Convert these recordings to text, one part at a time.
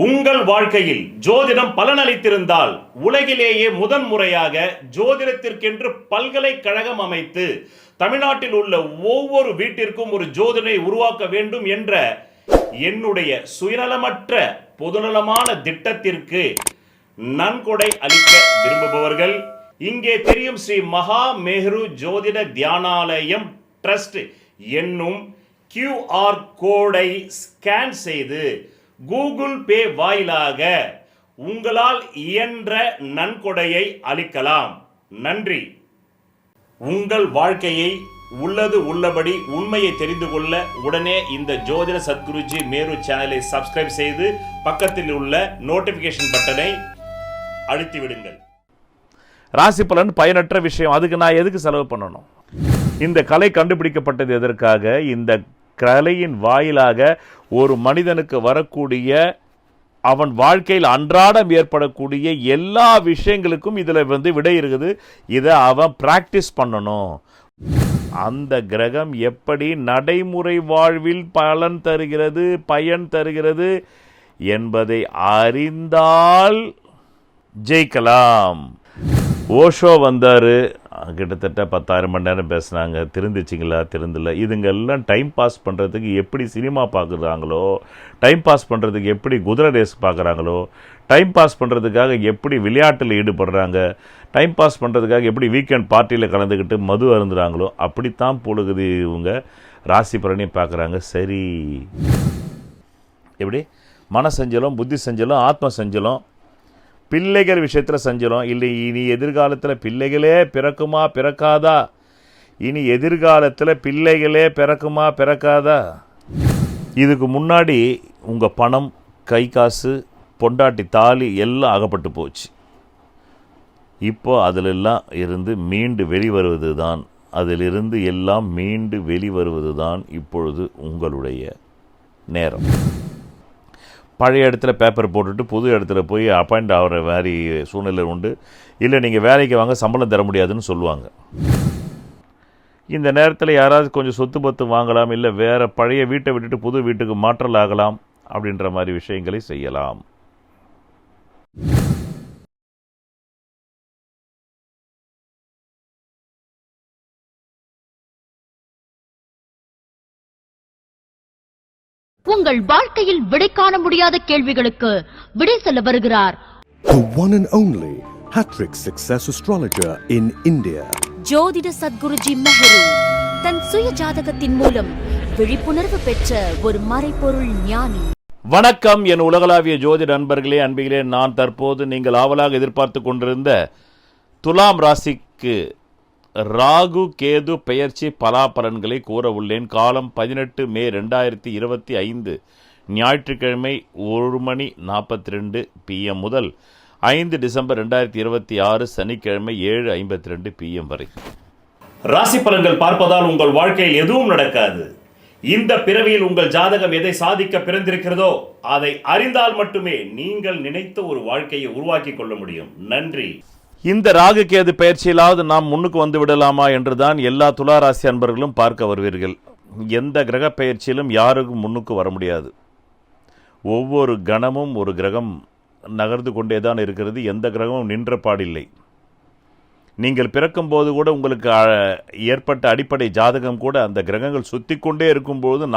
உங்கள் வாழ்க்கையில் ஜோதிடம் பலனளித்திருந்தால் உலகிலேயே முதன்முறையாக ஜோதிடத்திற்கென்று பல்கலைக்கழகம் அமைத்து தமிழ்நாட்டில் உள்ள ஒவ்வொரு வீட்டிற்கும் ஒரு ஜோதிடரை உருவாக்க வேண்டும் என்ற என்னுடைய சுயநலமற்ற பொதுநலமான திட்டத்திற்கு நன்கொடை அளிக்க விரும்புபவர்கள் இங்கே தெரியும் ஸ்ரீ மகா மேரு ஜோதிட தியானாலயம் ட்ரஸ்ட் என்னும் QR கோடை ஸ்கேன் செய்து கூகுள் பே வாயிலாக உங்களால் இயன்ற நன்கொடையை அளிக்கலாம். நன்றி. உங்கள் வாழ்க்கையை உள்ளது உள்ளபடி உண்மையை தெரிந்து கொள்ள உடனே இந்த ஜோதிட சத்குருஜி மேரு சேனலை சப்ஸ்கிரைப் செய்து பக்கத்தில் உள்ள நோட்டிபிகேஷன் பட்டனை அழுத்தி விடுங்கள். ராசி பலன் பயனற்ற விஷயம், அதுக்கு நான் எதுக்கு செலவு பண்ணணும்? இந்த கலை கண்டுபிடிக்கப்பட்டது எதற்காக? இந்த கலையின் வாயிலாக ஒரு மனிதனுக்கு வரக்கூடிய அவன் வாழ்க்கையில் அன்றாடம் ஏற்படக்கூடிய எல்லா விஷயங்களுக்கும் இதில் விடை இருக்குது. இதை அவன் பிராக்டிஸ் பண்ணணும். அந்த கிரகம் எப்படி நடைமுறை வாழ்வில் பலன் தருகிறது, பயன் தருகிறது என்பதை அறிந்தால் ஜெயிக்கலாம். ஓஷோ வந்தார், கிட்டத்தட்ட 10,000 மணி நேரம் பேசுனாங்க. திருந்துச்சிங்களா? திருந்தலை. இதுங்கெல்லாம் டைம் பாஸ் பண்ணுறதுக்கு எப்படி சினிமா பார்க்குறாங்களோ, டைம் பாஸ் பண்ணுறதுக்கு எப்படி குதிரை ரேஸ் பார்க்குறாங்களோ, டைம் பாஸ் பண்ணுறதுக்காக எப்படி விளையாட்டில் ஈடுபடுறாங்க, டைம் பாஸ் பண்ணுறதுக்காக எப்படி வீக்கெண்ட் பார்ட்டியில் கலந்துக்கிட்டு மது அருந்துறாங்களோ அப்படித்தான் பொழுகுது இவங்க ராசி பலனையும் பார்க்குறாங்க. சரி, எப்படி மன சஞ்சலம், புத்தி சஞ்சலம், ஆத்ம சஞ்சலம், பிள்ளைகள் விஷயத்தில் சஞ்சலம் இல்லை. இனி எதிர்காலத்தில் பிள்ளைகளே பிறக்குமா பிறக்காதா? இனி எதிர்காலத்தில் பிள்ளைகளே பிறக்குமா பிறக்காதா? இதுக்கு முன்னாடி உங்கள் பணம், கை காசு, பொண்டாட்டி, தாலி எல்லாம் அகப்பட்டு போச்சு. இப்போ அதிலெல்லாம் இருந்து மீண்டு வெளிவருவது தான், அதிலிருந்து எல்லாம் மீண்டு வெளிவருவது தான் இப்பொழுது உங்களுடைய நேரம். பழைய இடத்துல பேப்பர் போட்டுட்டு புது இடத்துல போய் அப்பாயிண்ட் ஆகிற மாதிரி சூழ்நிலை உண்டு. இல்லை நீங்கள் வேலைக்கு வாங்க, சம்பளம் தர முடியாதுன்னு சொல்லுவாங்க. இந்த நேரத்தில் யாராவது கொஞ்சம் சொத்து பத்து வாங்கலாம், இல்லை வேறு பழைய வீட்டை விட்டுட்டு புது வீட்டுக்கு மாற்றல் ஆகலாம். அப்படின்ற மாதிரி விஷயங்களை செய்யலாம். உங்கள் வாழ்க்கையில் விடை காண முடியாத கேள்விகளுக்கு விடை சொல்ல வருகிறார் The one and only hat-trick success astrologer in India. ஜோதிட சத்குருஜி மெஹரு தன் சுய ஜாதகத்தின் மூலம் விழிப்புணர்வு பெற்ற ஒரு மறைபொருள் ஞானி. வணக்கம் என் உலகளாவிய ஜோதிட நண்பர்களே, அன்பிகளே. நான் தற்போது நீங்கள் ஆவலாக எதிர்பார்த்து கொண்டிருந்த துலாம் ராசிக்கு ராகு கேது பெயர்ச்சி பலாபலன்களை கூற உள்ளேன். காலம் 18 மே 2025 ஞாயிற்றுக்கிழமை 1:42 PM முதல் 5 டிசம்பர் 2026 சனிக்கிழமை 7:52 PM வரை. ராசி பலன்கள் பார்ப்பதால் உங்கள் வாழ்க்கையில் எதுவும் நடக்காது. இந்த பிறவியில் உங்கள் ஜாதகம் எதை சாதிக்க பிறந்திருக்கிறதோ அதை அறிந்தால் மட்டுமே நீங்கள் நினைத்த ஒரு வாழ்க்கையை உருவாக்கி கொள்ள முடியும். நன்றி. இந்த ராகு கேது பயிற்சியிலாவது நாம் முன்னுக்கு வந்து விடலாமா என்றுதான் எல்லா துளாராசி அன்பர்களும் பார்க்க வருவீர்கள். எந்த கிரக பயிற்சியிலும் யாருக்கும் முன்னுக்கு வர முடியாது. ஒவ்வொரு கணமும் ஒரு கிரகம் நகர்ந்து கொண்டே தான் இருக்கிறது. எந்த கிரகமும் நின்ற பாடில்லை. நீங்கள் பிறக்கும்போது கூட உங்களுக்கு ஏற்பட்ட அடிப்படை ஜாதகம் கூட அந்த கிரகங்கள் சுற்றி கொண்டே இருக்கும்போது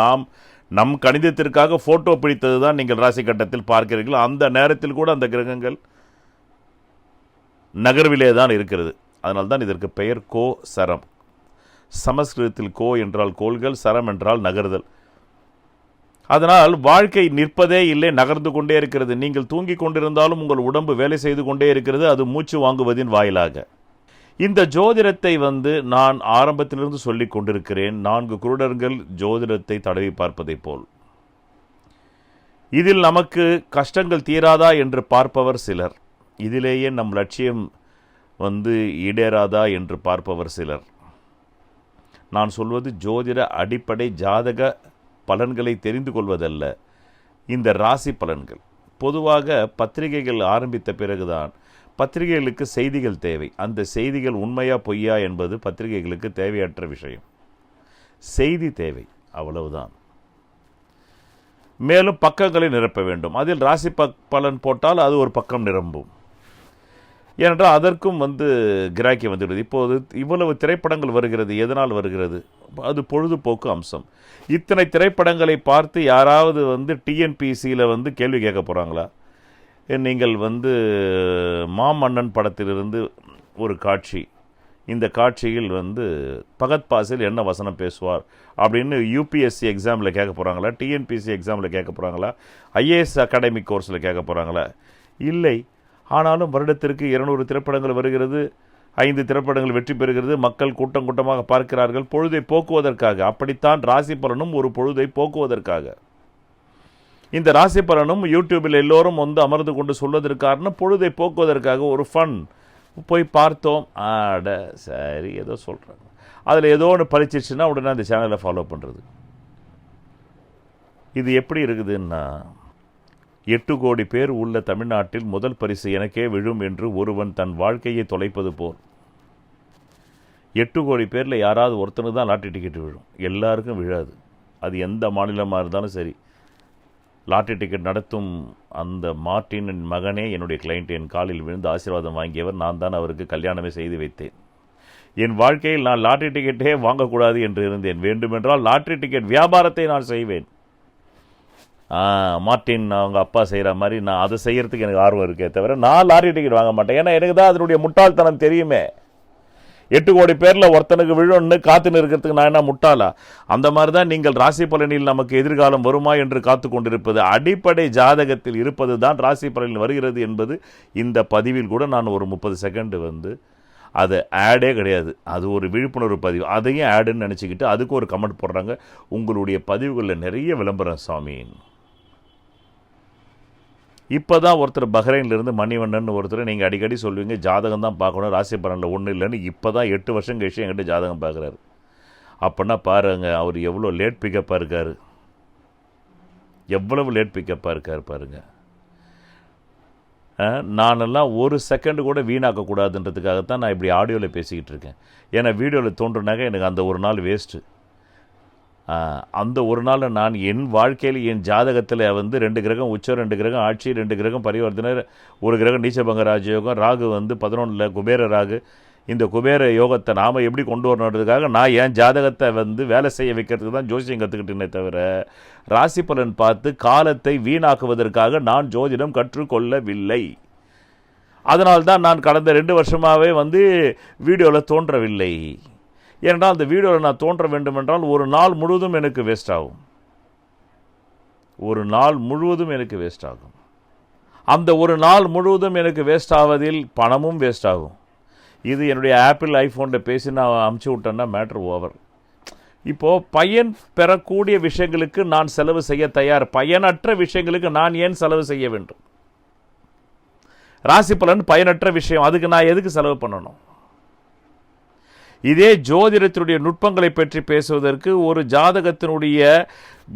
நம் கணிதத்திற்காக ஃபோட்டோ பிடித்தது தான் நீங்கள் ராசி கட்டத்தில் பார்க்கிறீர்கள். அந்த நேரத்தில் கூட அந்த கிரகங்கள் நகர்விலே தான் இருக்கிறது. அதனால் தான் இதற்கு பெயர் கோ சரம். சமஸ்கிருதத்தில் கோ என்றால் கோள்கள், சரம் என்றால் நகர்தல். அதனால் வாழ்க்கை நிற்பதே இல்லை, நகர்ந்து கொண்டே இருக்கிறது. நீங்கள் தூங்கி கொண்டிருந்தாலும் உங்கள் உடம்பு வேலை செய்து கொண்டே இருக்கிறது, அது மூச்சு வாங்குவதின் வாயிலாக. இந்த ஜோதிடத்தை நான் ஆரம்பத்திலிருந்து சொல்லிக் கொண்டிருக்கிறேன். 4 குருடர்கள் ஜோதிடத்தை தடவி பார்ப்பதை போல். இதில் நமக்கு கஷ்டங்கள் தீராதா என்று பார்ப்பவர் சிலர், இதிலேயே நம் லட்சியம் ஈடேறாதா என்று பார்ப்பவர் சிலர். நான் சொல்வது ஜோதிட அடிப்படை ஜாதக பலன்களை தெரிந்து கொள்வதல்ல, இந்த ராசி பலன்கள். பொதுவாக பத்திரிகைகள் ஆரம்பித்த பிறகுதான் பத்திரிகைகளுக்கு செய்திகள் தேவை. அந்த செய்திகள் உண்மையா பொய்யா என்பது பத்திரிகைகளுக்கு தேவையற்ற விஷயம். செய்தி தேவை, அவ்வளவுதான். மேலும் பக்கங்களை நிரப்ப வேண்டும். அதில் ராசி பலன் போட்டால் அது ஒரு பக்கம் நிரம்பும். ஏனென்றால் அதற்கும் கிராக்கி வந்துவிடுது. இப்போது இவ்வளவு திரைப்படங்கள் வருகிறது, எதனால் வருகிறது? அது பொழுதுபோக்கு அம்சம். இத்தனை திரைப்படங்களை பார்த்து யாராவது டிஎன்பிசியில் கேள்வி கேட்க போகிறாங்களா? நீங்கள் மாமன்னன் படத்திலிருந்து ஒரு காட்சி, இந்த காட்சியில் பகத் பாசில் என்ன வசனம் பேசுவார் அப்படின்னு யூபிஎஸ்சி எக்ஸாமில் கேட்க போகிறாங்களா? டிஎன்பிசி எக்ஸாமில் கேட்க போகிறாங்களா? ஐஏஎஸ் அகாடமிக் கோர்ஸில் கேட்க போகிறாங்களா? இல்லை. ஆனாலும் வருடத்திற்கு 200 திரைப்படங்கள் வருகிறது, 5 திரைப்படங்கள் வெற்றி பெறுகிறது, மக்கள் கூட்டம் கூட்டமாக பார்க்கிறார்கள், பொழுதை போக்குவதற்காக. அப்படித்தான் ராசி பலனும் ஒரு பொழுதை போக்குவதற்காக. இந்த ராசி பலனும் யூடியூபில் எல்லோரும் அமர்ந்து கொண்டு சொல்வதற்கான பொழுதை போக்குவதற்காக ஒரு ஃபன். போய் பார்த்தோம், ஆட சரி ஏதோ சொல்கிறாங்க, அதில் ஏதோ ஒன்று பழிச்சிருச்சுன்னா உடனே அந்த சேனலை ஃபாலோ பண்ணுறது. இது எப்படி இருக்குதுன்னா, 8 கோடி பேர் உள்ள தமிழ்நாட்டில் முதல் பரிசு எனக்கே விழும் என்று ஒருவன் தன் வாழ்க்கையை தொலைப்பது போல். 8 கோடி பேரில் யாராவது ஒருத்தனுக்கு தான் லாட்டரி டிக்கெட் விழும், எல்லாருக்கும் விழாது. அது எந்த மாநிலமாக இருந்தாலும் சரி. லாட்டரி டிக்கெட் நடத்தும் அந்த மார்ட்டினின் மகனே என்னுடைய கிளைண்ட், என் காலில் விழுந்து ஆசீர்வாதம் வாங்கியவர். நான் தான் அவருக்கு கல்யாணமே செய்து வைத்தேன். என் வாழ்க்கையில் நான் லாட்டரி டிக்கெட்டே வாங்கக்கூடாது என்று இருந்தேன். வேண்டுமென்றால் லாட்டரி டிக்கெட் வியாபாரத்தை நான் செய்வேன். மார்ட்டின் அவங்க அப்பா செய்கிற மாதிரி நான் அதை செய்கிறதுக்கு எனக்கு ஆர்வம் இருக்கே தவிர நான் லாட்டரி டிக்கெட் வாங்க மாட்டேன். ஏன்னா எனக்கு தான் அதனுடைய முட்டாள்தனம் தெரியுமே. 8 கோடி பேரில் ஒருத்தனுக்கு விழுன்னு காத்துன்னு இருக்கிறதுக்கு நான் என்ன முட்டாளா? அந்த மாதிரி தான் நீங்கள் ராசி பலனில் நமக்கு எதிர்காலம் வருமா என்று காத்து கொண்டிருப்பது. அடிப்படை ஜாதகத்தில் இருப்பது தான் ராசி பலனில் வருகிறது என்பது இந்த பதிவில் கூட நான் ஒரு 30 செகண்ட் அது ஆடே கிடையாது, அது ஒரு விழிப்புணர்வு பதிவு. அதையும் ஆடுன்னு நினச்சிக்கிட்டு அதுக்கு ஒரு கமெண்ட் போடுறாங்க. உங்களுடைய பதிவுகளில் நிறைய விளம்பரம் சாமி. இப்போ தான் ஒருத்தர் பஹ்ரைன்லேருந்து மணிவண்ணன் ஒருத்தர் நீங்கள் அடிக்கடி சொல்லுவீங்க ஜாதகம் தான் பார்க்கணும், ராசி பலனில் ஒன்றும் இல்லைன்னு. இப்போ தான் 8 வருஷம் கழிச்சு என்கிட்ட ஜாதகம் பார்க்குறாரு. அப்படின்னா பாருங்கள் அவர் எவ்வளோ லேட் பிக்கப்பாக இருக்கார், எவ்வளவு லேட் பிக்கப்பாக இருக்கார் பாருங்கள். நானெல்லாம் ஒரு செகண்டு கூட வீணாக்கக்கூடாதுன்றதுக்காகத்தான் நான் இப்படி ஆடியோவில் பேசிக்கிட்டு இருக்கேன். ஏன்னா வீடியோவில் தோன்றுனாக்க எனக்கு அந்த ஒரு நாள் வேஸ்ட்டு. அந்த ஒரு நாள் நான் என் வாழ்க்கையில் என் ஜாதகத்தில் 2 கிரகம் உச்சம், 2 கிரகம் ஆட்சி, 2 கிரகம் பரிவர்த்தனை, ஒரு கிரகம் நீச்சபங்க ராஜயோகம், ராகு 11 குபேர ராகு. இந்த குபேர யோகத்தை நாம் எப்படி கொண்டு வரணுன்றதுக்காக நான் என் ஜாதகத்தை வேலை செய்ய வைக்கிறதுக்கு தான் ஜோசியம் கற்றுக்கிட்டேனே தவிர ராசி பலன் பார்த்து காலத்தை வீணாக்குவதற்காக நான் ஜோதிடம் கற்றுக்கொள்ளவில்லை. அதனால்தான் நான் கடந்த 2 வருஷமாகவே வீடியோவில் தோன்றவில்லை. ஏனென்றால் அந்த வீடியோவில் நான் தோன்ற வேண்டுமென்றால் ஒரு நாள் முழுவதும் எனக்கு வேஸ்ட் ஆகும். ஒரு நாள் முழுவதும் எனக்கு வேஸ்ட் ஆகும். அந்த ஒரு நாள் முழுவதும் எனக்கு வேஸ்ட் ஆவதில் பணமும் வேஸ்ட் ஆகும். இது என்னுடைய ஆப்பிள் ஐஃபோனில் பேசி நான் அமுச்சு விட்டேன்னா மேட்ரு ஓவர். இப்போது பயன் பெறக்கூடிய விஷயங்களுக்கு நான் செலவு செய்ய தயார், பயனற்ற விஷயங்களுக்கு நான் ஏன் செலவு செய்ய வேண்டும்? ராசி பலன் பயனற்ற விஷயம், அதுக்கு நான் எதுக்கு செலவு பண்ணணும்? இதே ஜோதிடத்தினுடைய நுட்பங்களை பற்றி பேசுவதற்கு, ஒரு ஜாதகத்தினுடைய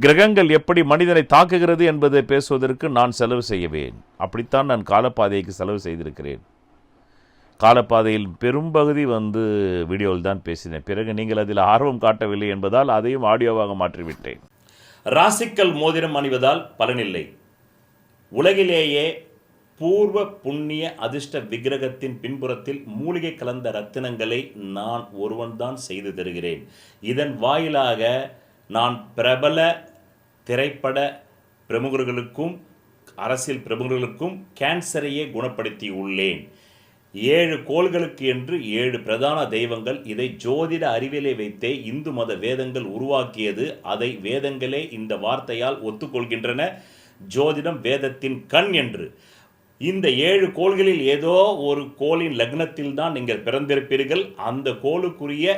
கிரகங்கள் எப்படி மனிதனை தாக்குகிறது என்பதை பேசுவதற்கு நான் செலவு செய்வேன். அப்படித்தான் நான் காலப்பாதைக்கு செலவு செய்திருக்கிறேன். காலப்பாதையில் பெரும்பகுதி வீடியோவில் தான் பேசினேன். பிறகு நீங்கள் அதில் ஆர்வம் காட்டவில்லை என்பதால் அதையும் ஆடியோவாக மாற்றிவிட்டேன். ராசிக்கல் மோதிரம் அணிவதால் பலனில்லை. உலகிலேயே பூர்வ புண்ணிய அதிர்ஷ்ட விக்கிரகத்தின் பின்புறத்தில் மூலிகை கலந்த ரத்தினங்களை நான் ஒருவன்தான் செய்து தருகிறேன். இதன் வாயிலாக நான் பிரபல திரைப்பட பிரமுகர்களுக்கும் அரசியல் பிரமுகர்களுக்கும் கேன்சரையே குணப்படுத்தி உள்ளேன். 7 கோள்களுக்கு என்று 7 பிரதான தெய்வங்கள். இதை ஜோதிட அறிவியலை வைத்தே இந்து மத வேதங்கள் உருவாக்கியது. அதை வேதங்களே இந்த வார்த்தையால் ஒத்துக்கொள்கின்றன, ஜோதிடம் வேதத்தின் கண் என்று. இந்த 7 கோள்களில் ஏதோ ஒரு கோளின் லக்னத்தில் தான் நீங்கள் பிறந்திருப்பீர்கள். அந்த கோளுக்குரிய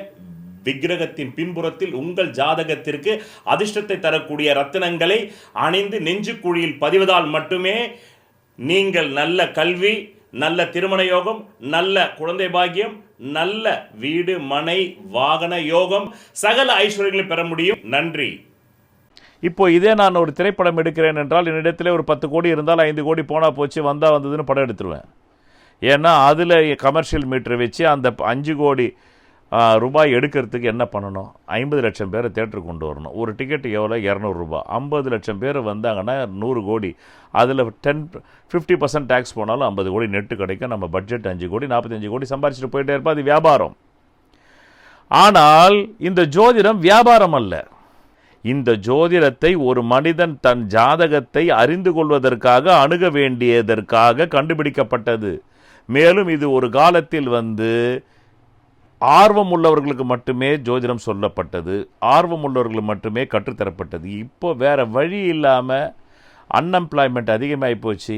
விக்கிரகத்தின் பின்புறத்தில் உங்கள் ஜாதகத்திற்கு அதிர்ஷ்டத்தை தரக்கூடிய ரத்தினங்களை அணிந்து நெஞ்சு குழியில் பதிவதால் மட்டுமே நீங்கள் நல்ல கல்வி, நல்ல திருமண யோகம், நல்ல குழந்தை பாக்கியம், நல்ல வீடு மனை வாகன யோகம், சகல ஐஸ்வர்யங்களை பெற முடியும். நன்றி. இப்போ இதே நான் ஒரு திரைப்படம் எடுக்கிறேன் என்றால் என்னிடத்தில் ஒரு 10 கோடி இருந்தால் 5 கோடி போனால் போச்சு, வந்ததுன்னு படம் எடுத்துருவேன். ஏன்னா அதில் கமர்ஷியல் மீட்டர் வச்சு அந்த 5 கோடி ரூபாய் எடுக்கிறதுக்கு என்ன பண்ணணும்? 50 லட்சம் பேரை தேட்டருக்கு கொண்டு வரணும். ஒரு டிக்கெட் எவ்வளோ? 200 ரூபாய். 50 லட்சம் பேர் வந்தாங்கன்னா 100 கோடி. அதில் 50% டேக்ஸ் போனாலும் 50 கோடி நெட்டு கிடைக்கும். நம்ம பட்ஜெட் 5 கோடி, 45 கோடி சம்பாரிச்சுட்டு போயிட்டே இருப்போம். அது வியாபாரம். ஆனால் இந்த ஜோதிடம் வியாபாரம் அல்ல. இந்த ஜோதிடத்தை ஒரு மனிதன் தன் ஜாதகத்தை அறிந்து கொள்வதற்காக, அணுக வேண்டியதற்காக கண்டுபிடிக்கப்பட்டது. மேலும் இது ஒரு காலத்தில் ஆர்வம் உள்ளவர்களுக்கு மட்டுமே ஜோதிடம் சொல்லப்பட்டது, ஆர்வம் உள்ளவர்களுக்கு மட்டுமே கற்றுத்தரப்பட்டது. இப்போ வேற வழி இல்லாமல் அன்எம்ப்ளாய்மெண்ட் அதிகமாகி போச்சு.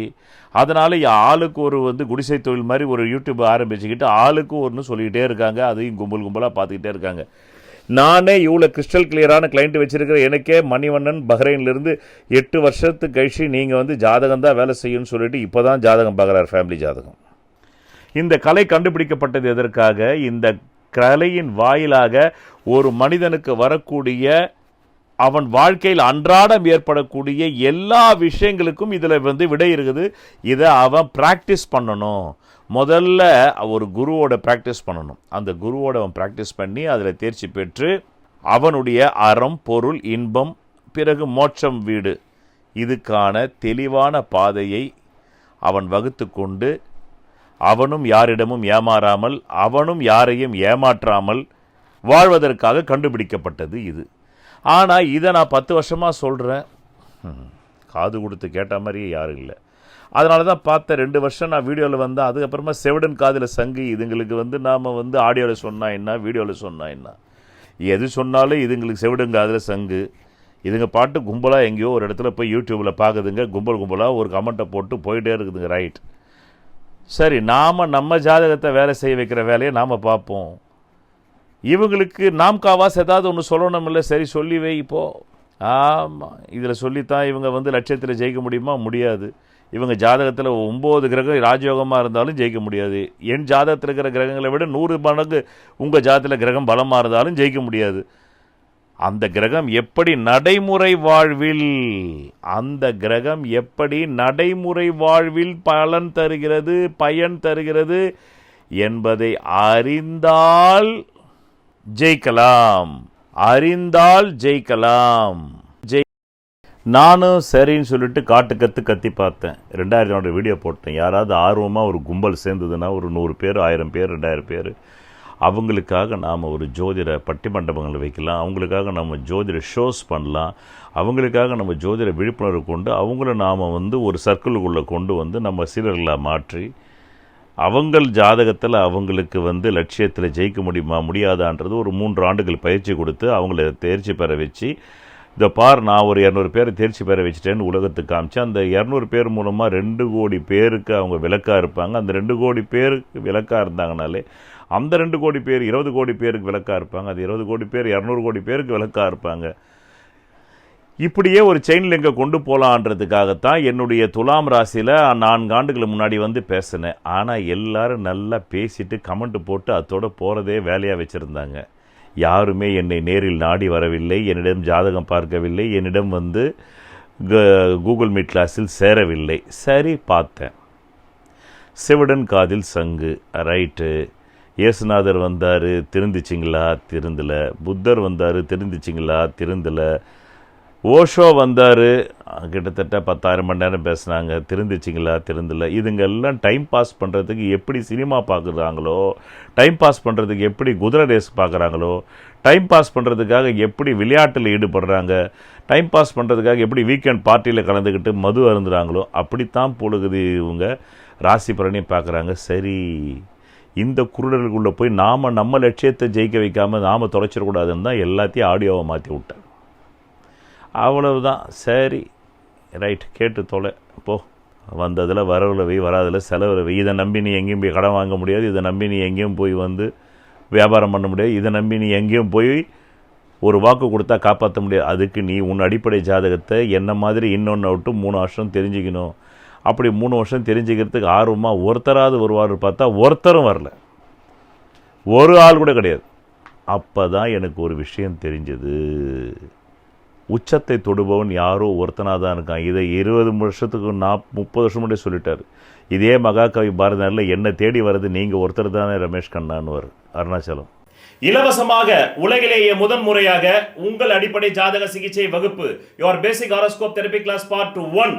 அதனால் ஆளுக்கு ஒரு குடிசை தொழில் மாதிரி ஒரு யூடியூப் ஆரம்பிச்சுக்கிட்டு ஆளுக்கு ஒன்று சொல்லிக்கிட்டே இருக்காங்க. அதையும் கும்பலாக பார்த்துக்கிட்டே இருக்காங்க. நானே இவ்வளோ கிறிஸ்டல் கிளியரான கிளைண்ட் வச்சுருக்கிற எனக்கே மணிவண்ணன் பஹ்ரைன்லேருந்து 8 வருஷத்துக்கு கழிச்சு நீங்கள் ஜாதகம் தான் வேலை செய்யணும்னு சொல்லிட்டு இப்போ தான் ஜாதகம் பார்க்குறார், ஃபேமிலி ஜாதகம். இந்த கலை கண்டுபிடிக்கப்பட்டது எதற்காக? இந்த கலையின் வாயிலாக ஒரு மனிதனுக்கு வரக்கூடிய, அவன் வாழ்க்கையில் அன்றாடம் ஏற்படக்கூடிய எல்லா விஷயங்களுக்கும் இதில் விடை இருக்குது. இதை அவன் ப்ராக்டிஸ் பண்ணணும். முதல்ல ஒரு குருவோட ப்ராக்டிஸ் பண்ணணும். அந்த குருவோட அவன் ப்ராக்டிஸ் பண்ணி அதில் தேர்ச்சி பெற்று அவனுடைய அறம், பொருள், இன்பம், பிறகு மோட்சம், வீடு, இதுக்கான தெளிவான பாதையை அவன் வகுத்து கொண்டு அவனும் யாரிடமும் ஏமாறாமல், அவனும் யாரையும் ஏமாற்றாமல் வாழ்வதற்காக கண்டுபிடிக்கப்பட்டது இது. ஆனால் இதை நான் 10 வருஷமாக சொல்கிறேன், காது கொடுத்து கேட்ட மாதிரியே யாரும் இல்லை. அதனால தான் பார்த்த 2 வருஷம் நான் வீடியோவில் வந்தேன். அதுக்கப்புறமா செவிடன் காதில் சங்கு. இதுங்களுக்கு நாம் ஆடியோவில் சொன்னால் என்ன, வீடியோவில் சொன்னால் என்ன, எது சொன்னாலும் இதுங்களுக்கு செவிடன் காதில் சங்கு. இதுங்க பாட்டு கும்பலாக எங்கேயோ ஒரு இடத்துல போய் யூடியூப்பில் பார்க்குதுங்க, கும்பலாக ஒரு கமெண்ட்டை போட்டு போயிட்டே இருக்குதுங்க. ரைட், சரி, நாம் நம்ம ஜாதகத்தை வேலை செய்ய வைக்கிற வேலையை நாம் பார்ப்போம். இவங்களுக்கு நாம் காவாஸ் ஏதாவது ஒன்று சொல்லணும் இல்லை, சரி சொல்லி வை. இப்போது ஆமாம், இதில் சொல்லித்தான் இவங்க லட்சியத்தில் ஜெயிக்க முடியுமா? முடியாது. இவங்க ஜாதகத்தில் 9 கிரகம் ராஜயோகமாக இருந்தாலும் ஜெயிக்க முடியாது. என் ஜாதகத்தில் இருக்கிற கிரகங்களை விட 100 மடங்கு உங்கள் ஜாதகத்தில் கிரகம் பலமாக இருந்தாலும் ஜெயிக்க முடியாது. அந்த கிரகம் எப்படி நடைமுறை வாழ்வில், அந்த கிரகம் எப்படி நடைமுறை வாழ்வில் பலன் தருகிறது, பயன் தருகிறது என்பதை அறிந்தால் ஜெயிக்கலாம். அறிந்தால் ஜெயிக்கலாம். நானும் சரின்னு சொல்லிட்டு கத்தி பார்த்தேன். 2000 வீடியோ போட்டேன். யாராவது ஆர்வமாக ஒரு கும்பல் சேர்ந்ததுன்னா ஒரு 100 பேர், 1000 பேர், 2000 பேர், அவங்களுக்காக நாம் ஒரு ஜோதிட பட்டிமண்டபங்களை வைக்கலாம். அவங்களுக்காக நம்ம ஜோதிட ஷோஸ் பண்ணலாம். அவங்களுக்காக நம்ம ஜோதிட விழிப்புணர்வு கொண்டு அவங்கள நாம் ஒரு சர்க்கிளுக்குள்ளே கொண்டு நம்ம சீரர்களாக மாற்றி அவங்கள் ஜாதகத்தில் அவங்களுக்கு லட்சியத்தில் ஜெயிக்க முடியுமா முடியாதான்றது ஒரு 3 ஆண்டுகள் பயிற்சி கொடுத்து அவங்கள தேர்ச்சி பெற வச்சு, இதை பார் நான் ஒரு 200 பேரை தேர்ச்சி பெற வச்சுட்டேன்னு உலகத்துக்கு காமிச்சு, அந்த 200 பேர் மூலமாக 2 கோடி பேருக்கு அவங்க விளக்காக இருப்பாங்க. அந்த 2 கோடி பேருக்கு விளக்காக இருந்தாங்கனாலே அந்த 2 கோடி பேர் 20 கோடி பேருக்கு விளக்காக இருப்பாங்க. அது 20 கோடி பேர் 200 கோடி பேருக்கு விளக்காக இருப்பாங்க. இப்படியே ஒரு செயின் லிங்கை கொண்டு போகலான்றதுக்காகத்தான் என்னுடைய துலாம் ராசியில் 4 ஆண்டுகள் முன்னாடி பேசினேன். ஆனால் எல்லாரும் நல்லா பேசிட்டு கமெண்ட் போட்டு அதோட போகிறதே வேலையாக வச்சுருந்தாங்க. யாருமே என்னை நேரில் நாடி வரவில்லை, என்னிடம் ஜாதகம் பார்க்கவில்லை, என்னிடம் கூகுள் மீட் கிளாஸில் சேரவில்லை. சரி, பார்த்தேன். செவிடன் காதில் சங்கு, ரைட்டு. இயேசுநாதர் வந்தார், திருந்துச்சிங்களா? திருந்தலை. புத்தர் வந்தார், திருந்துச்சிங்களா? திருந்தலை. ஓஷோ வந்தார், கிட்டத்தட்ட 10,000 மணி நேரம் பேசுனாங்க, திருந்துச்சிங்களா? திருந்தலை. இதுங்கெல்லாம் டைம் பாஸ் பண்ணுறதுக்கு எப்படி சினிமா பார்க்குறாங்களோ, டைம் பாஸ் பண்ணுறதுக்கு எப்படி குதிரை ரேஸ் பார்க்குறாங்களோ, டைம் பாஸ் பண்ணுறதுக்காக எப்படி விளையாட்டில் ஈடுபடுறாங்க, டைம் பாஸ் பண்ணுறதுக்காக எப்படி வீக்கெண்ட் பார்ட்டியில் கலந்துக்கிட்டு மது அருந்துறாங்களோ அப்படித்தான் பொழுகுது இவங்க ராசி பலனையும் பார்க்குறாங்க. சரி, இந்த குருடர்களுக்குள்ளே போய் நாம் நம்ம லட்சியத்தை ஜெயிக்க வைக்காமல் நாம் தொலைச்சிடக்கூடாதுன்னு தான் எல்லாத்தையும் ஆடியோவை மாற்றி விட்டேன். அவ்வளவுதான். சரி, ரைட், கேட்டு தொலை போ. வந்ததில் வரவில் வை, வராதில் செலவில் வை. இதை நம்பி நீ எங்கேயும் போய் கடன் வாங்க முடியாது. இதை நம்பி நீ எங்கேயும் போய் வியாபாரம் பண்ண முடியாது. இதை நம்பி நீ எங்கேயும் போய் ஒரு வாக்கு கொடுத்தா காப்பாற்ற முடியாது. அதுக்கு நீ உன் அடிப்படை ஜாதகத்தை என்ன மாதிரி இன்னொன்று விட்டு 3 வருஷம் தெரிஞ்சுக்கணும். அப்படி 3 வருஷம் தெரிஞ்சுக்கிறதுக்கு ஆர்வமாக ஒருத்தராவது வருவார் பார்த்தா ஒருத்தரும் வரல, ஒரு ஆள் கூட கிடையாது. அப்போ தான் எனக்கு ஒரு விஷயம் தெரிஞ்சது. உச்சத்தை தொடுபவன் யாரோ ஒருத்தனாக தான் இருக்கான். இதை 20 வருஷத்துக்கு 30 வருஷம் முன்னாடி சொல்லிட்டார். இதே மகாகவி பாரதியாரில் என்னை தேடி வர்றது நீங்கள் ஒருத்தர் தானே ரமேஷ் கண்ணான்னு அருணாச்சலம். இலவசமாக உலகிலேயே முதன் முறையாக உங்கள் அடிப்படை ஜாதக சிகிச்சை வகுப்பு your basic horoscope therapy class part 1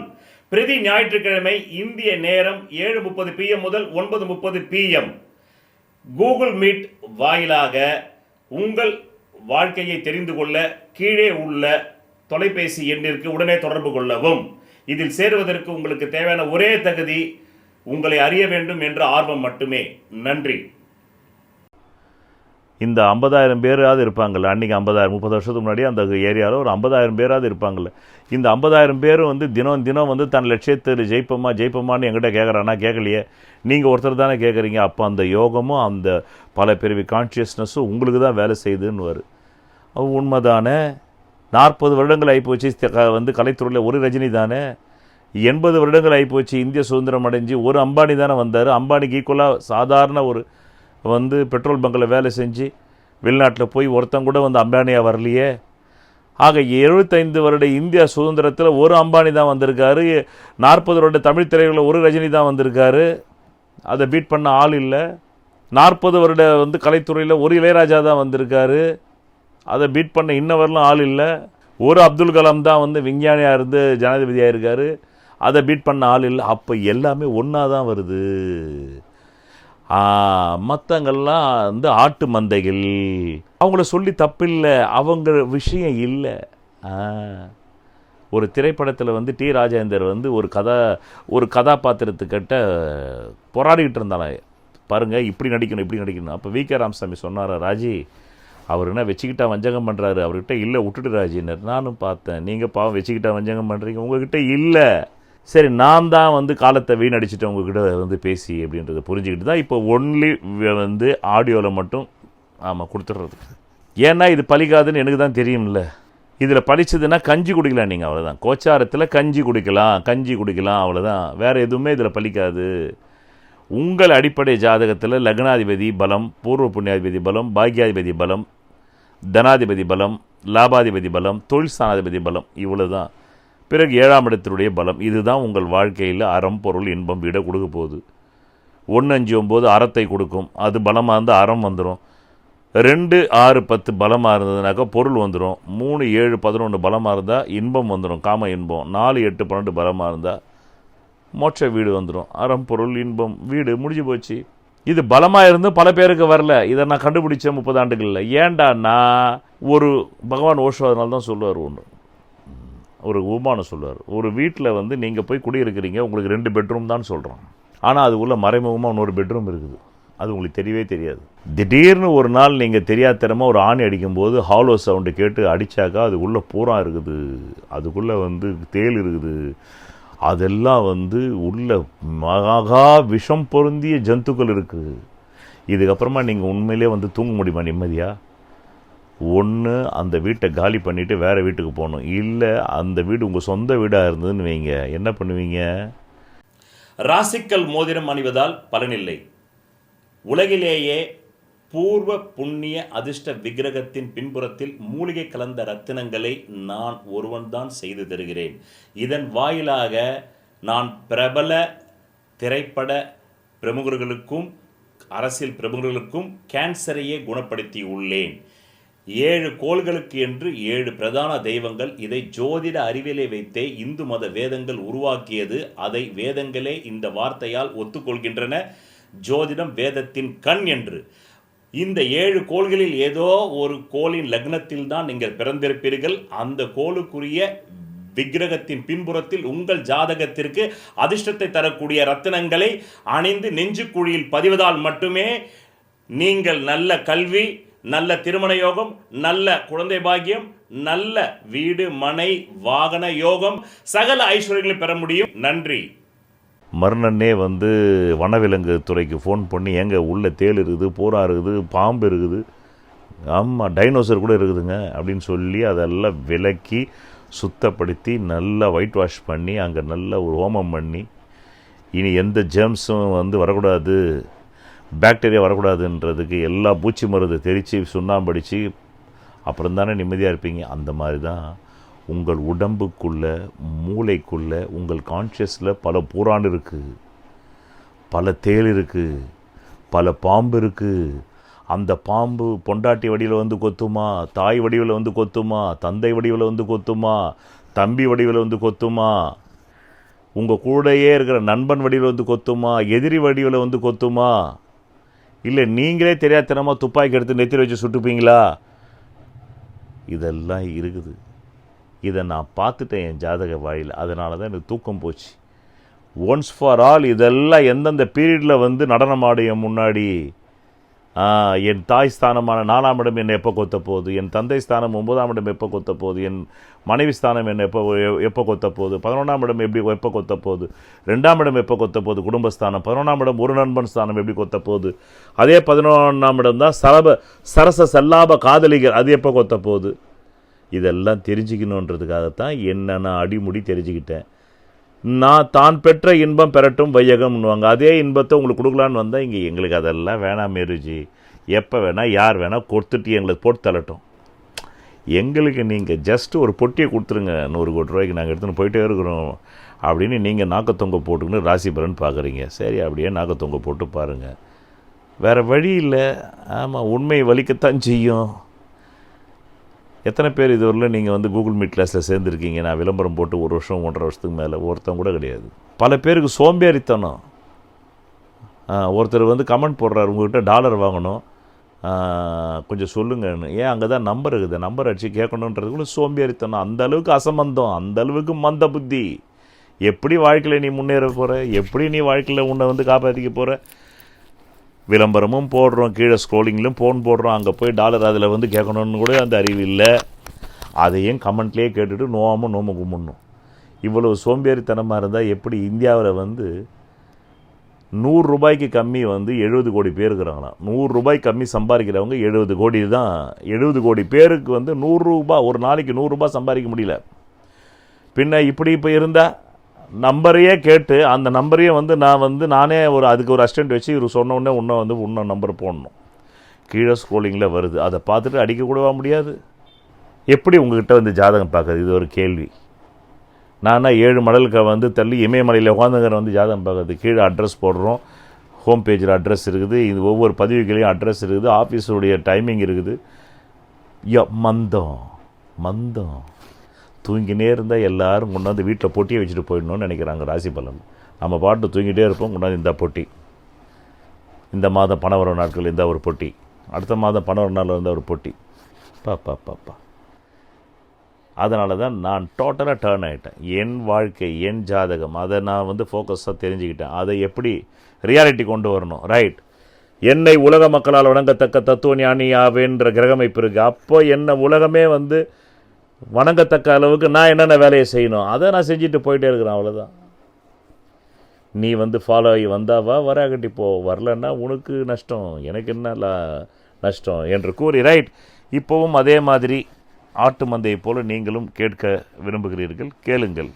பிரதி ஞாயிற்றுக்கிழமை இந்திய நேரம் 7:30 PM முதல் 9:30 PM கூகுள் மீட் வாயிலாக உங்கள் வாழ்க்கையை தெரிந்து கொள்ள கீழே உள்ள தொலைபேசி எண்ணிற்கு உடனே தொடர்பு கொள்ளவும். இதில் சேருவதற்கு உங்களுக்கு தேவையான ஒரே தகுதி உங்களை அறிய வேண்டும் என்ற ஆர்வம் மட்டுமே. நன்றி. இந்த 50,000 பேராவது இருப்பாங்கள்ல, அன்றைக்கி 50,000 30 வருஷத்துக்கு முன்னாடி அந்த ஏரியாவில் ஒரு 50,000 பேராவது இருப்பாங்கள்ல. இந்த 50,000 பேரும் வந்து தினம் வந்து தன் லட்சியத்தில் ஜெயிப்போமான்னு என்கிட்ட கேட்குறானா? கேட்கலையே. நீங்கள் ஒருத்தர் தானே கேட்குறீங்க. அப்போ அந்த யோகமும் அந்த பல பிறவி கான்ஷியஸ்னஸும் உங்களுக்கு தான் வேலை செய்யுதுன்னு உண்மைதானே. 40 வருடங்கள் ஆகிப்போச்சு வந்து கலைத்துறையில் ஒரு ரஜினி தானே. 80 வருடங்கள் ஆகிப்போச்சு இந்திய சுதந்திரம் அடைஞ்சு ஒரு அம்பானி தானே வந்தார். அம்பானிக்கு ஈக்குவலாக சாதாரண ஒரு வந்து பெட்ரோல் பங்கில் வேலை செஞ்சு வெளிநாட்டில் போய் ஒருத்தங்க கூட வந்து அம்பானியாக வரலையே. ஆக 75 வருட இந்தியா சுதந்திரத்தில் ஒரு அம்பானி தான் வந்திருக்காரு. 40 வருட தமிழ் திரைகளில் ஒரு ரஜினி தான் வந்திருக்காரு. அதை பீட் பண்ண ஆள் இல்லை. 40 வருட வந்து கலைத்துறையில் ஒரு இளையராஜா தான் வந்திருக்காரு. அதை பீட் பண்ண இன்ன வரலும் ஆள் இல்லை. ஒரு அப்துல் கலாம் தான் வந்து விஞ்ஞானியாக இருந்து ஜனாதிபதியாக இருக்கார். அதை பீட் பண்ண ஆள் இல்லை. அப்போ எல்லாமே ஒன்றா தான் வருது. மற்றங்கள்லாம் வந்து ஆட்டு மந்தைகள், அவங்கள சொல்லி தப்பில்லை, அவங்க விஷயம் இல்லை. ஒரு திரைப்படத்தில் வந்து டி ராஜேந்தர் வந்து ஒரு கதாபாத்திரத்துக்கிட்ட போராடிக்கிட்டு இருந்தாங்க. பாருங்கள், இப்படி நடிக்கணும். அப்போ வி.கே. ராமசாமி சொன்னார், ராஜி அவர் என்ன வச்சுக்கிட்டா வஞ்சகம் பண்ணுறாரு, அவர்கிட்ட இல்லை, விட்டுட்டு ராஜினர். நானும் பார்த்தேன், நீங்கள் பாவம் வச்சுக்கிட்டா வஞ்சகம் பண்ணுறீங்க, உங்ககிட்ட இல்லை. சரி, நான் தான் வந்து காலத்தை வீணடிச்சுட்டு உங்ககிட்ட வந்து பேசி அப்படின்றத புரிஞ்சுக்கிட்டு தான் இப்போ ஒன்லி வந்து ஆடியோவில் மட்டும் கொடுத்துட்றதுக்கு. ஏன்னா இது பலிக்காதுன்னு எனக்கு தான் தெரியும்ல. இதில் பழிச்சதுன்னா கஞ்சி குடிக்கலாம். நீங்கள் அவ்வளோதான். கோச்சாரத்தில் கஞ்சி குடிக்கலாம் அவ்வளோதான். வேறு எதுவுமே இதில் பலிக்காது. உங்கள் அடிப்படை ஜாதகத்தில் லக்னாதிபதி பலம், பூர்வ புண்ணியாதிபதி பலம், பாக்யாதிபதி பலம், தனாதிபதி பலம், லாபாதிபதி பலம், தொழில் ஸ்தானாதிபதி பலம், இவ்வளோ தான். பிறகு 7ஆம் இடத்தினுடைய பலம். இதுதான் உங்கள் வாழ்க்கையில் அறம், பொருள், இன்பம், வீட கொடுக்க போகுது. 1, 5, 9 அறத்தை கொடுக்கும். அது பலமாக இருந்தால் அறம் வந்துடும். 2, 6, 10 பலமாக இருந்ததுனாக்கா பொருள் வந்துடும். 3, 7, 11 பலமாக இருந்தால் இன்பம் வந்துடும், காம இன்பம். 4, 8, 12 பலமாக இருந்தால் மோட்ச வீடு வந்துடும். அறம், பொருள், இன்பம், வீடு முடிஞ்சு போச்சு. இது பலமாக இருந்து பல பேருக்கு வரல. இதை நான் கண்டுபிடிச்சேன் 30 ஆண்டுகளில். ஏண்டான்னா ஒரு பகவான் ஓஷோ அதனால தான் சொல்லுவார், ஒரு உமானம் சொல்லுவார், ஒரு வீட்டில் வந்து நீங்கள் போய் குடியிருக்கிறீங்க, உங்களுக்கு 2 பெட்ரூம் தான் சொல்கிறோம். ஆனால் அது உள்ள மறைமுகமாக இன்னொரு பெட்ரூம் இருக்குது. அது உங்களுக்கு தெரியவே தெரியாது. திடீர்னு ஒரு நாள் நீங்கள் தெரியாதனமாக ஒரு ஆணி அடிக்கும்போது ஹாலோ சவுண்டு கேட்டு அடித்தாக்கா அது உள்ளே பூரா இருக்குது, அதுக்குள்ளே வந்து தேள் இருக்குது, அதெல்லாம் வந்து உள்ள மகா விஷம் பொருந்திய ஜந்துக்கள் இருக்குது. இதுக்கப்புறமா நீங்கள் உண்மையிலே வந்து தூங்க முடியுமா நிம்மதியாக? ஒன்று அந்த வீட்டை காலி பண்ணிவிட்டு வேறு வீட்டுக்கு போகணும். இல்லை அந்த வீடு உங்கள் சொந்த வீடாக இருந்ததுன்னு வைங்க, என்ன பண்ணுவீங்க? ராசிக்கல் மோதிரம் அணிவதால் பலனில்லை. உலகிலேயே பூர்வ புண்ணிய அதிர்ஷ்ட விக்கிரகத்தின் பின்புறத்தில் மூலிகை கலந்த ரத்தினங்களை நான் ஒருவன்தான் செய்து தருகிறேன். இதன் வாயிலாக நான் பிரபல திரைப்பட பிரமுகர்களுக்கும் அரசியல் பிரமுகர்களுக்கும் கேன்சரையே குணப்படுத்தி உள்ளேன். 7 கோள்களுக்கு என்று 7 பிரதான தெய்வங்கள். இதை ஜோதிட அறிவியலை வைத்தே இந்து மத வேதங்கள் உருவாக்கியது. அதை வேதங்களே இந்த வார்த்தையால் ஒத்துக்கொள்கின்றன, ஜோதிடம் வேதத்தின் கண் என்று. இந்த 7 கோள்களில் ஏதோ ஒரு கோளின் லக்னத்தில் தான் நீங்கள் பிறந்திருப்பீர்கள். அந்த கோளுக்குரிய விக்கிரகத்தின் பின்புறத்தில் உங்கள் ஜாதகத்திற்கு அதிர்ஷ்டத்தை தரக்கூடிய ரத்தினங்களை அணிந்து நெஞ்சுக்குழியில் பதிவதால் மட்டுமே நீங்கள் நல்ல கல்வி, நல்ல திருமண யோகம், நல்ல குழந்தை பாக்கியம், நல்ல வீடு மனை வாகன யோகம், சகல ஐஸ்வர்யங்களை பெற முடியும். நன்றி. மறுநன்னே வந்து வனவிலங்கு துறைக்கு ஃபோன் பண்ணி, ஏங்க உள்ள தேள் இருக்குது, பூரா இருக்குது, பாம்பு இருக்குது, ஆமாம் டைனோசர் கூட இருக்குதுங்க அப்படின்னு சொல்லி அதெல்லாம் விலக்கி சுத்தப்படுத்தி நல்லா ஒயிட் வாஷ் பண்ணி அங்கே நல்லா ஒரு ஹோமம் பண்ணி, இனி எந்த ஜெர்ம்ஸும் வந்து வரக்கூடாது, பாக்டீரியா வரக்கூடாதுன்றதுக்கு எல்லா பூச்சி மருந்து தெரித்து சுண்ணாம்படித்து அப்புறம் தானே நிம்மதியாக இருப்பீங்க. அந்த மாதிரி தான் உங்கள் உடம்புக்குள்ளே மூளைக்குள்ளே உங்கள் கான்ஷியஸில் பல பூரான் இருக்குது, பல தேள் இருக்குது, பல பாம்பு இருக்குது. அந்த பாம்பு பொண்டாட்டி வடிவில் வந்து கொத்துமா, தாய் வடிவில் வந்து கொத்துமா, தந்தை வடிவில் வந்து கொத்துமா, தம்பி வடிவில் வந்து கொத்துமா, உங்கள் கூடையே இருக்கிற நண்பன் வடிவில் வந்து கொத்துமா, எதிரி வடிவில் வந்து கொத்துமா, இல்லை நீங்களே தெரியாதனமாக துப்பாக்கி எடுத்து நெத்தியில் வச்சு சுட்டுப்பீங்களா? இதெல்லாம் இருக்குது. இதை நான் பார்த்துட்டேன் என் ஜாதக வாயில். அதனால தான் எனக்கு தூக்கம் போச்சு. ஒன்ஸ் ஃபார் ஆல் இதெல்லாம் எந்தெந்த பீரியடில் வந்து நடனமாடும் முன்னாடி, என் தாய் ஸ்தானமான 4ஆம் இடம் என்னை எப்போ கொத்த போகுது, என் தந்தை ஸ்தானம் 9ஆம் இடம் எப்போ கொத்த போகுது, என் மனைவி ஸ்தானம் என்னை எப்போ கொத்த போகுது, 11ஆம் இடம் எப்போ கொத்த போகுது, 2ஆம் இடம் எப்போ கொத்த போகுது, குடும்பஸ்தானம், 11ஆம் இடம் ஒரு நண்பன் ஸ்தானம் எப்படி கொத்த போகுது, அதே 11ஆம் இடம் தான் சரச சல்லாப காதலிகர், அது எப்போ கொத்த போகுது. இதெல்லாம் தெரிஞ்சுக்கணுன்றதுக்காகத்தான் என்னென்ன அடிமுடி தெரிஞ்சுக்கிட்டேன். நான் தான் பெற்ற இன்பம் பெறட்டும் வையகம்னுவாங்க. அதே இன்பத்தை உங்களுக்கு கொடுக்கலான்னு வந்தால் இங்கே எங்களுக்கு அதெல்லாம் வேணாம் மேருஜி, எப்போ வேணால் யார் வேணால் கொடுத்துட்டு எங்களுக்கு போட்டு தள்ளட்டும். எங்களுக்கு நீங்கள் ஜஸ்ட்டு ஒரு பொட்டியை கொடுத்துருங்க, 100 கோடி ரூபாய்க்கு நாங்கள் எடுத்துன்னு போயிட்டே இருக்கிறோம் அப்படின்னு நீங்கள் நாக்கத்தொங்க போட்டுக்கின்னு ராசி பலன் பார்க்குறீங்க. சரி, அப்படியே நாக்கத்தொங்க போட்டு பாருங்கள், வேறு வழி இல்லை. ஆமாம், உண்மை வலிக்கத்தான் செய்யும். எத்தனை பேர் இதுவரையில் நீங்கள் வந்து கூகுள் மீட் கிளாஸில் சேர்ந்துருக்கீங்க? நான் விளம்பரம் போட்டு 1 வருஷம் 1.5 வருஷத்துக்கு மேலே ஒருத்தன் கூட கிடையாது. பல பேருக்கு சோம்பேறித்தனம். ஒருத்தர் வந்து கமெண்ட் போடுறாரு, உங்கள்கிட்ட டாலர் வாங்கணும் கொஞ்சம் சொல்லுங்கன்னு. ஏன் அங்கே தான் நம்பர் இருக்குது, நம்பர் அடித்து கேட்கணுன்றதுக்குள்ள சோம்பேறித்தனம். அந்த அளவுக்கு அசம்பந்தம், அந்த அளவுக்கு மந்த புத்தி. எப்படி வாழ்க்கையில் நீ முன்னேற போகிற, எப்படி நீ வாழ்க்கையில் உன்னை வந்து காப்பாற்றிக்க போகிற? விளம்பரமும் போடுறோம், கீழே ஸ்க்ரோலிங்கிலும் ஃபோன் போடுறோம், அங்கே போய் டாலர் அதில் வந்து கேட்கணுன்னு கூட அந்த அறிவு இல்லை. அதையும் கமெண்ட்லேயே கேட்டுட்டு நோம கும்பிடணும். இவ்வளவு சோம்பேறித்தனமாக இருந்தால் எப்படி? இந்தியாவில் வந்து 100 ரூபாய்க்கு கம்மி வந்து 70 கோடி பேர் இருக்கிறாங்களாம். 100 ரூபாய் கம்மி சம்பாதிக்கிறவங்க 70 கோடி தான். 70 கோடி பேருக்கு வந்து 100 ரூபா, ஒரு நாளைக்கு 100 ரூபாய் சம்பாதிக்க முடியல. பின்ன இப்படி இப்போ இருந்தால் நம்பரையே கேட்டு அந்த நம்பரையே வந்து நானே அதுக்கு ஒரு அசிஸ்டண்ட் வச்சு இவர் சொன்ன உடனே இன்னும் நம்பர் போடணும். கீழே ஸ்க்ரோலிங்கில் வருது, அதை பார்த்துட்டு அடிக்கக்கூடவா முடியாது? எப்படி உங்ககிட்ட வந்து ஜாதகம் பார்க்குறது? இது ஒரு கேள்வி. நான் 7 மடலுக்கு வந்து தள்ளி இமயமலையில் உட்காந்துங்கிற வந்து ஜாதகம் பார்க்குறது. கீழே அட்ரஸ் போடுறோம், ஹோம் பேஜில் அட்ரஸ் இருக்குது, இது ஒவ்வொரு பதிவுகளையும் அட்ரஸ் இருக்குது, ஆஃபீஸுடைய டைமிங் இருக்குது. மந்தம் தூங்கினே இருந்தால் எல்லோரும் கொண்டாந்து வீட்டில் பொட்டியை வச்சுட்டு போயிடணும்னு நினைக்கிறாங்க ராசி பலன். நம்ம பாட்டு தூங்கிட்டே இருப்போம், கொண்டாந்து இந்த பொட்டி, இந்த மாதம் பணம் வர நாட்கள் இந்த ஒரு பொட்டி, அடுத்த மாதம் பணம் வர நாள் இருந்த ஒரு பொட்டி. பாப்பா அதனால தான் நான் டோட்டலாக டேர்ன் ஆகிட்டேன். என் வாழ்க்கை, என் ஜாதகம், அதை நான் வந்து ஃபோக்கஸாக தெரிஞ்சுக்கிட்டேன். அதை எப்படி ரியாலிட்டி கொண்டு வரணும். ரைட், என்னை உலக மக்களால் வணங்கத்தக்க தத்துவ ஞானி ஆவேன்ற கிரகமைப்பு இருக்குது. அப்போ என்ன உலகமே வந்து வணங்கத்தக்க அளவுக்கு நான் என்னென்ன வேலையை செய்யணும் அதை நான் செஞ்சுட்டு போயிட்டே இருக்கிறேன். அவ்வளோதான். நீ வந்து ஃபாலோ ஆகி வந்தாவா, வராகட்டி போ, வரலன்னா உனக்கு நஷ்டம், எனக்கு என்ன நஷ்டம் என்று கூறி, ரைட், இப்போவும் அதே மாதிரி ஆட்டு மந்தையை போல நீங்களும் கேட்க விரும்புகிறீர்கள், கேளுங்கள்.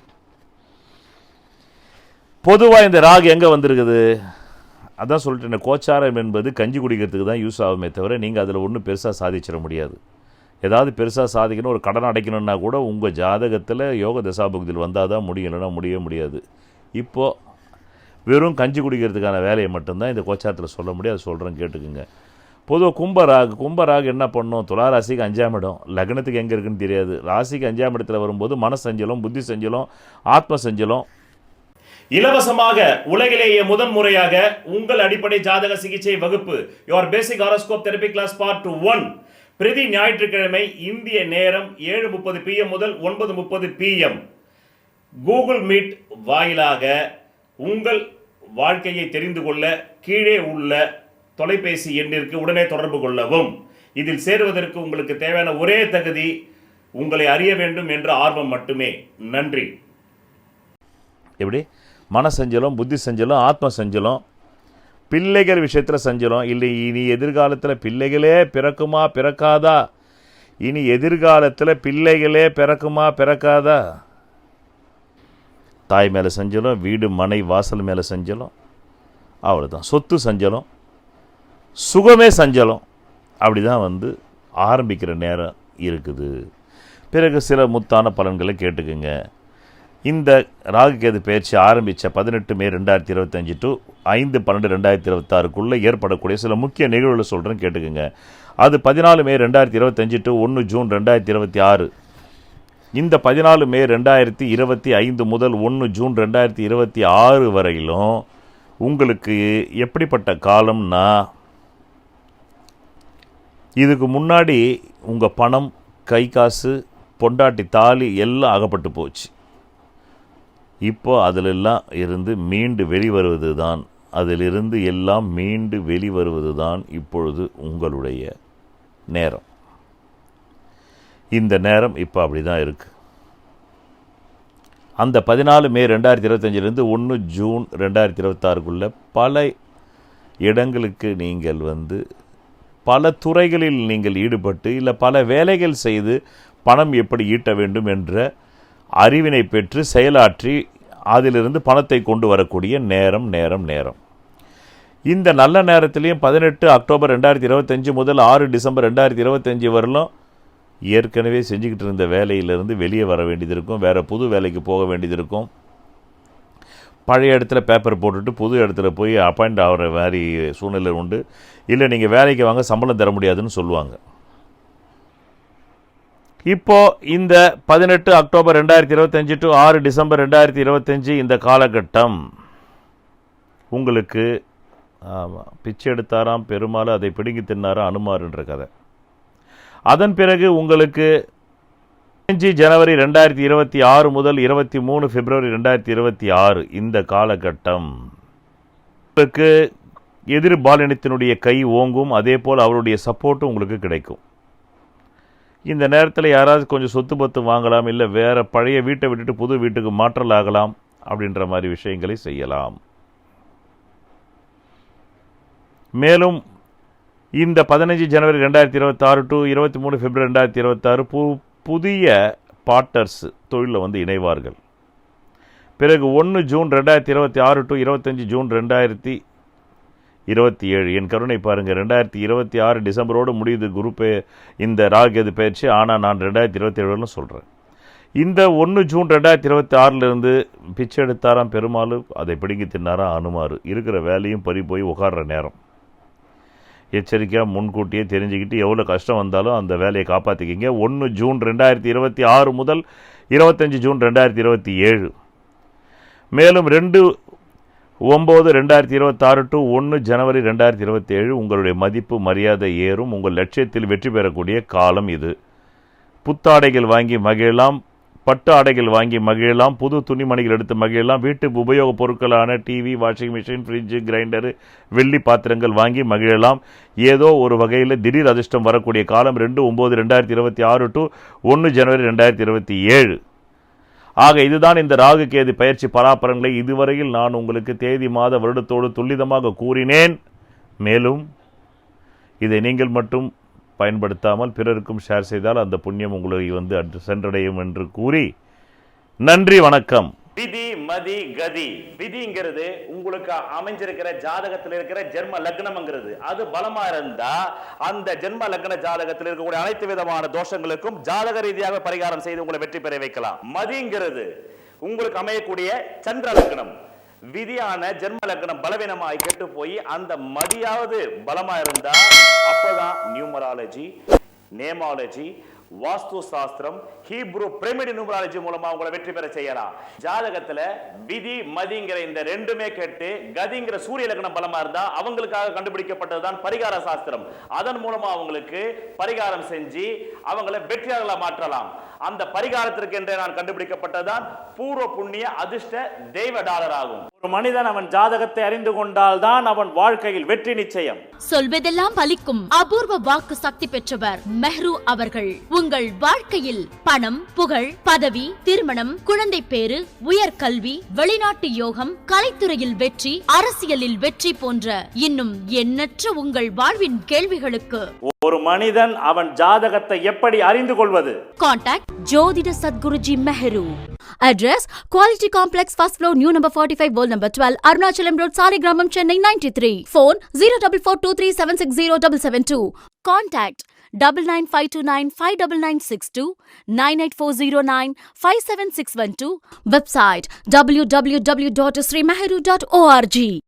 பொதுவாக இந்த ராகு எங்கே வந்திருக்குது? அதான் சொல்லிட்டேன், கோச்சாரம் என்பது கஞ்சி குடிக்கிறதுக்கு தான் யூஸ் ஆகுமே தவிர நீங்கள் அதில் ஒன்றும் பெருசாக சாதிச்சிட முடியாது. ஏதாவது பெருசாக சாதிக்கணும், ஒரு கடன் அடைக்கணுன்னா கூட உங்கள் ஜாதகத்தில் யோக தசாபுக்தியில் வந்தால் தான் முடியும், இல்லைன்னா முடியாது. இப்போது வெறும் கஞ்சி குடிக்கிறதுக்கான வேலையை மட்டும்தான் இந்த கோச்சாரத்தில் சொல்ல முடியாது. சொல்கிறேன், கேட்டுக்குங்க. பொதுவாக கும்பராகு என்ன பண்ணும்? துலா ராசிக்கு 5ஆம் இடம், லக்னத்துக்கு எங்கே இருக்குன்னு தெரியாது. ராசிக்கு 5ஆம் இடத்துல வரும்போது மனசஞ்சலம், புத்தி சஞ்சலம், ஆத்ம சஞ்சலம். இலவசமாக உலகிலேயே முதன்முறையாக உங்கள் அடிப்படை ஜாதக சிகிச்சை வகுப்பு your basic horoscope therapy class part 1 பிரதி ஞாயிற்றுக்கிழமை இந்திய நேரம் 7:30 PM முதல் 9:30 PM கூகுள் மீட் வாயிலாக உங்கள் வாழ்க்கையை தெரிந்து கொள்ள கீழே உள்ள தொலைபேசி எண்ணிற்கு உடனே தொடர்பு கொள்ளவும். இதில் சேருவதற்கு உங்களுக்கு தேவையான ஒரே தகுதி உங்களை அறிய வேண்டும் என்ற ஆர்வம் மட்டுமே. நன்றி. எப்படி மனசஞ்சலம், புத்தி சஞ்சலம், ஆத்ம சஞ்சலம், பிள்ளைகள் விஷயத்தில் சஞ்சலம் இல்லை. இனி எதிர்காலத்தில் பிள்ளைகளே பிறக்குமா பிறக்காதா? இனி எதிர்காலத்தில் பிள்ளைகளே பிறக்குமா பிறக்காதா? தாய் மேலே சஞ்சலம், வீடு மனை வாசல் மேலே சஞ்சலம், அவ்வளோதான். சொத்து சஞ்சலம், சுகமே சஞ்சலம். அப்படி தான் வந்து ஆரம்பிக்கிற நேரம் இருக்குது. பிறகு சில முத்தான பலன்களை கேட்டுக்குங்க. இந்த ராகுகேது பயிற்சி ஆரம்பித்த 18 மே 2025 டு 5/12/2026 ஏற்படக்கூடிய சில முக்கிய நிகழ்வுகளை சொல்கிறேன், கேட்டுக்குங்க. அது 14 மே 2025 டு 1 ஜூன் 2026. இந்த 14 மே 2025 முதல் 1 ஜூன் 2026 வரையிலும் உங்களுக்கு எப்படிப்பட்ட காலம்னா, இதுக்கு முன்னாடி உங்கள் பணம், கை காசு, பொண்டாட்டி, தாலி எல்லாம் அகப்பட்டு போச்சு. இப்போ அதிலெல்லாம் இருந்து மீண்டு வெளிவருவது தான், அதிலிருந்து எல்லாம் மீண்டு வெளிவருவது தான் இப்பொழுது உங்களுடைய நேரம். இந்த நேரம் இப்போ அப்படி தான் இருக்குது. அந்த 14 மே 2025 1 ஜூன் 2026 பல இடங்களுக்கு நீங்கள் பல துறைகளில் நீங்கள் ஈடுபட்டு இல்லை பல வேலைகள் செய்து பணம் எப்படி ஈட்ட வேண்டும் என்ற அறிவினை பெற்று செயலாற்றி அதிலிருந்து பணத்தை கொண்டு வரக்கூடிய நேரம். இந்த நல்ல நேரத்திலையும் 18 அக்டோபர் 2025 முதல் 6 டிசம்பர் 2025 வரலும் ஏற்கனவே செஞ்சுக்கிட்டு இருந்த வேலையிலிருந்து வெளியே வர வேண்டியது இருக்கும், வேறு புது வேலைக்கு போக வேண்டியது இருக்கும். பழைய இடத்துல பேப்பர் போட்டுட்டு புது இடத்துல போய் அப்பாயிண்ட் ஆகிற மாதிரி சூழ்நிலை உண்டு. இல்லை நீங்கள் வேலைக்கு வாங்க, சம்பளம் தர முடியாதுன்னு சொல்லுவாங்க. இப்போது இந்த 18 அக்டோபர் 2025 டு 6 டிசம்பர் 2025 இந்த காலகட்டம் உங்களுக்கு பிச்சை எடுத்தாராம் பெருமாள், அதை பிடுங்கி தின்னாராம் அனுமார்ன்ற கதை. அதன் பிறகு உங்களுக்கு 5 ஜனவரி 2026 முதல் 23 பிப்ரவரி 2026 இந்த காலகட்டம் உங்களுக்கு எதிர் பாலினத்தினுடைய கை ஓங்கும், அதே போல் அவருடைய சப்போர்ட்டும் உங்களுக்கு கிடைக்கும். இந்த நேரத்தில் யாராவது கொஞ்சம் சொத்து பத்து வாங்கலாம், இல்லை வேறு பழைய வீட்டை விட்டுட்டு புது வீட்டுக்கு மாற்றல் ஆகலாம், அப்படின்ற மாதிரி விஷயங்களை செய்யலாம். மேலும் இந்த 15 ஜனவரி 2026 டு 23 பிப்ரவரி 2026 புதிய பார்ட்னர்ஸ் தொழிலில் இணைவார்கள். பிறகு 1 ஜூன் 2026 டு 25 ஜூன் 2027 என் கருணை பாருங்கள், 2026 டிசம்பரோடு முடியுது குரூப்பு இந்த ராகுகேது பயிற்சி. ஆனால் நான் 2027 சொல்கிறேன். இந்த 1 ஜூன் 2026 பிச்சை எடுத்தாராம் பெருமாள், அதை பிடுங்கி தின்னாராம் அனுமார். இருக்கிற வேலையும் பறி போய் உட்கார்ற நேரம். எச்சரிக்கையாக முன்கூட்டியே தெரிஞ்சுக்கிட்டு எவ்வளோ கஷ்டம் வந்தாலும் அந்த வேலையை காப்பாற்றிக்கிங்க. 1 ஜூன் 2026 முதல் 25 ஜூன் 2027. மேலும் 2/9/2026 டு 1 ஜனவரி 2027 உங்களுடைய மதிப்பு மரியாதை ஏறும். உங்கள் லட்சியத்தில் வெற்றி பெறக்கூடிய காலம் இது. புத்தாடைகள் வாங்கி மகிழலாம், பட்டு ஆடைகள் வாங்கி மகிழலாம், புது துணிமணிகள் எடுத்து மகிழலாம், வீட்டு உபயோகப் பொருட்களான TV, washing machine, fridge, grinder, வெள்ளி பாத்திரங்கள் வாங்கி மகிழலாம். ஏதோ ஒரு வகையில் திடீர் அதிர்ஷ்டம் வரக்கூடிய காலம் 2/9/2026 டு 1 ஜனவரி 2027. ஆக இதுதான் இந்த ராகுகேது பயிற்சி பராபரங்களை இதுவரையில் நான் உங்களுக்கு தேதி மாத வருடத்தோடு துல்லிதமாக கூறினேன். மேலும் இதை நீங்கள் மட்டும் பயன்படுத்தாமல் பிறருக்கும் ஷேர் செய்தால் அந்த புண்ணியம் உங்களை சென்றடையும் என்று கூறி நன்றி, வணக்கம். விதி மதி கதி. விதிங்கிறது உங்களுக்கு அமைஞ்சிருக்கிற ஜாதகத்தில் இருக்கிற ஜென்ம லக்னம்ங்கிறது. அது பலமா இருந்தா அந்த ஜென்ம லக்ன ஜாதகத்தில் இருக்கக்கூடிய அனைத்து விதமான தோஷங்களுக்கும் ஜாதக ரீதியாக பரிகாரம் செய்து உங்களை வெற்றி பெற வைக்கலாம். மதிங்கிறது உங்களுக்கு அமையக்கூடிய சந்திர லக்னம். விதியான ஜென்ம லக்னம் பலவீனமாய் கெட்டு போய் அந்த மதியாவது பலமா இருந்தா அப்பதான் நியூமராலஜி, நேமாலஜி, வாஸ்து சாஸ்திரம், ஹீப்ரு பிரமிட் நியூமராலஜி மூலமா உங்களை வெற்றி பெற செய்யலாம். ஜாதகத்துல விதி மதிங்கிற இந்த ரெண்டுமே கேட்டு கதிங்கிற சூரிய லக்னம் பலமா இருந்தா அவங்களுக்காக கண்டுபிடிக்கப்பட்டதுதான் பரிகார சாஸ்திரம். அதன் மூலமா அவங்களுக்கு பரிகாரம் செஞ்சு அவங்களை வெற்றியாளர்களா மாற்றலாம். அந்த பரிகாரத்திற்கு என்றே நான் கண்டுபிடிக்கப்பட்டதுதான் பூர்வ புண்ணிய அதிர்ஷ்ட தெய்வ டாலர் ஆகும். ஒரு மனிதன் அவன் ஜாதகத்தை அறிந்து கொண்டால் தான் அவன் வாழ்க்கையில் வெற்றி நிச்சயம். சொல்வதெல்லாம் பலிக்கும் அபூர்வ வாக்கு சக்தி பெற்றவர் மெஹ்ரு அவர்கள். உங்கள் வாழ்க்கையில் பணம், புகழ், பதவி, திருமணம், குழந்தை பேறு, உயர்கல்வி, வெளிநாட்டு யோகம், கலைத்துறையில் வெற்றி, அரசியலில் வெற்றி போன்ற இன்னும் எண்ணற்ற உங்கள் வாழ்வின் கேள்விகளுக்கு ஒரு மனிதன் அவன் ஜாதகத்தை எப்படி அறிந்து கொள்வது? Contact Jyotida Sadguruji Mehru. Address Quality Complex, first floor, new number 45, wall number 12, Arunachalam Road, Saligramam, Chennai 93. Phone 044237607772. Contact 9952959962, 98409 57612. Website www.srimehru.org.